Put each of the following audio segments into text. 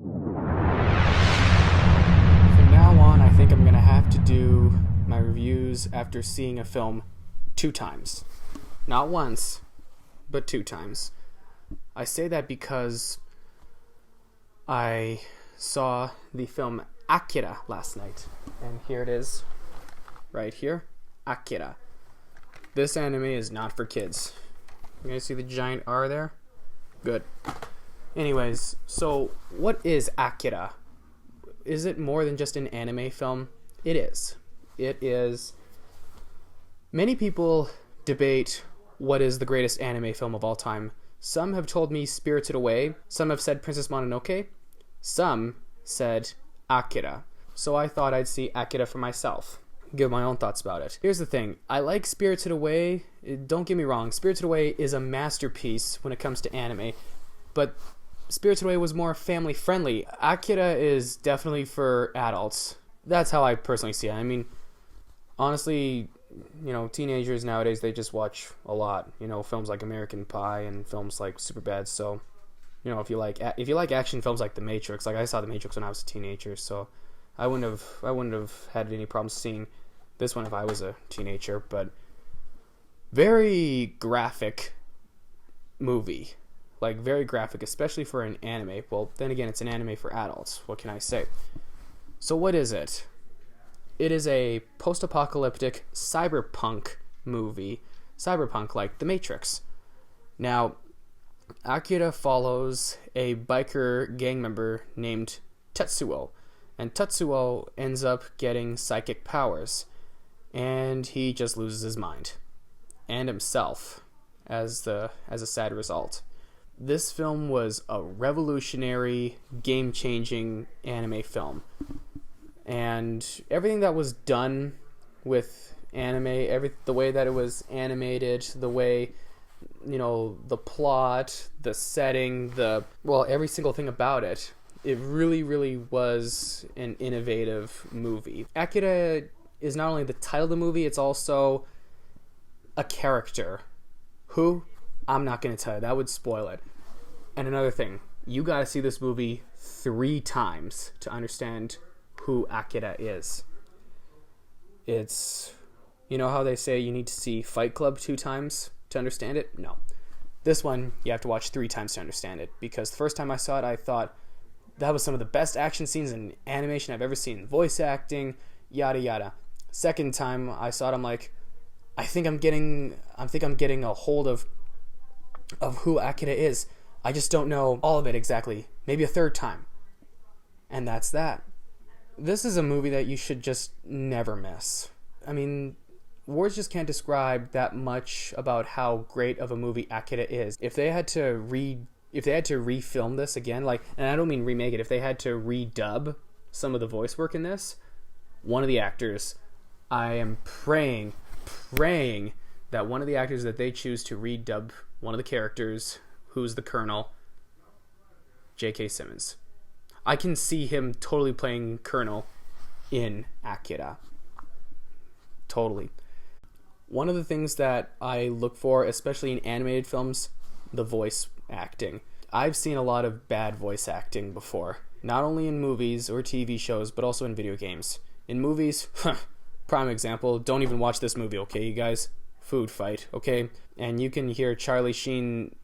From now on, I think I'm going to have to do my reviews after seeing a film 2 times. Not once, but 2 times. I say that because I saw the film Akira last night. And here it is, right here, Akira. This anime is not for kids. You guys see the giant R there? Good. Anyways, so what is Akira? Is it more than just an anime film? It is. It is. Many people debate what is the greatest anime film of all time. Some have told me Spirited Away. Some have said Princess Mononoke. Some said Akira. So I thought I'd see Akira for myself. Give my own thoughts about it. Here's the thing. I like Spirited Away. Don't get me wrong. Spirited Away is a masterpiece when it comes to anime. But Spirited Away was more family friendly. Akira is definitely for adults. That's how I personally see it. I mean, honestly, teenagers nowadays, they just watch a lot. Films like American Pie and films like Superbad. So, if you like action films like The Matrix, like I saw The Matrix when I was a teenager, so I wouldn't have had any problems seeing this one if I was a teenager. But very graphic movie. Like, very graphic, especially for an anime. Well, then again, it's an anime for adults. What can I say? So what is it? It is a post-apocalyptic cyberpunk movie. Cyberpunk, like The Matrix. Now, Akira follows a biker gang member named Tetsuo. And Tetsuo ends up getting psychic powers. And he just loses his mind. And himself, as a sad result. This film was a revolutionary, game-changing anime film. And everything that was done with anime, the way that it was animated, the way, the plot, the setting, every single thing about it, it really, really was an innovative movie. Akira is not only the title of the movie, it's also a character. Who? I'm not going to tell you. That would spoil it. And another thing, you got to see this movie 3 times to understand who Akira is. It's, how they say you need to see Fight Club 2 times to understand it? No. This one, you have to watch 3 times to understand it. Because the first time I saw it, I thought that was some of the best action scenes in animation I've ever seen. Voice acting, yada yada. Second time I saw it, I'm like, I think I'm getting a hold of who Akira is. I just don't know all of it exactly. Maybe a third time. And that's that. This is a movie that you should just never miss. I mean, words just can't describe that much about how great of a movie Akira is. If they had to refilm this again, and I don't mean remake it, if they had to redub some of the voice work in this, one of the actors, I am praying that one of the actors that they choose to redub one of the characters, who's the Colonel, J.K. Simmons. I can see him totally playing Colonel in Akira. Totally. One of the things that I look for, especially in animated films, the voice acting. I've seen a lot of bad voice acting before. Not only in movies or TV shows, but also in video games. In movies, prime example, don't even watch this movie, okay, you guys? Food Fight, okay? And you can hear Charlie Sheen,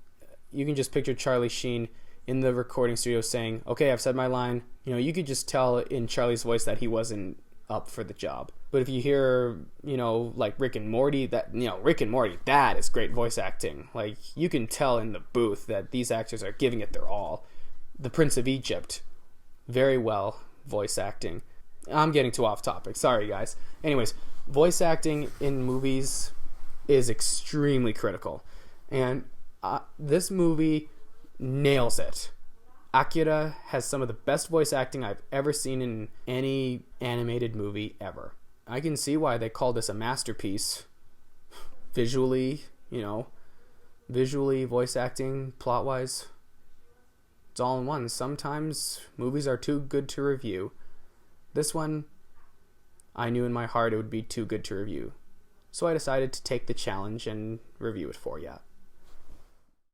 you can just picture Charlie Sheen in the recording studio saying, okay, I've said my line. You could just tell in Charlie's voice that he wasn't up for the job. But if you hear, like Rick and Morty, that is great voice acting. Like, you can tell in the booth that these actors are giving it their all. The Prince of Egypt, very well voice acting. I'm getting too off topic. Sorry, guys. Anyways, voice acting in movies is extremely critical. And this movie nails it. Akira has some of the best voice acting I've ever seen in any animated movie ever. I can see why they call this a masterpiece. Visually, voice acting, plot-wise, it's all in one. Sometimes movies are too good to review. This one, I knew in my heart it would be too good to review. So I decided to take the challenge and review it for ya.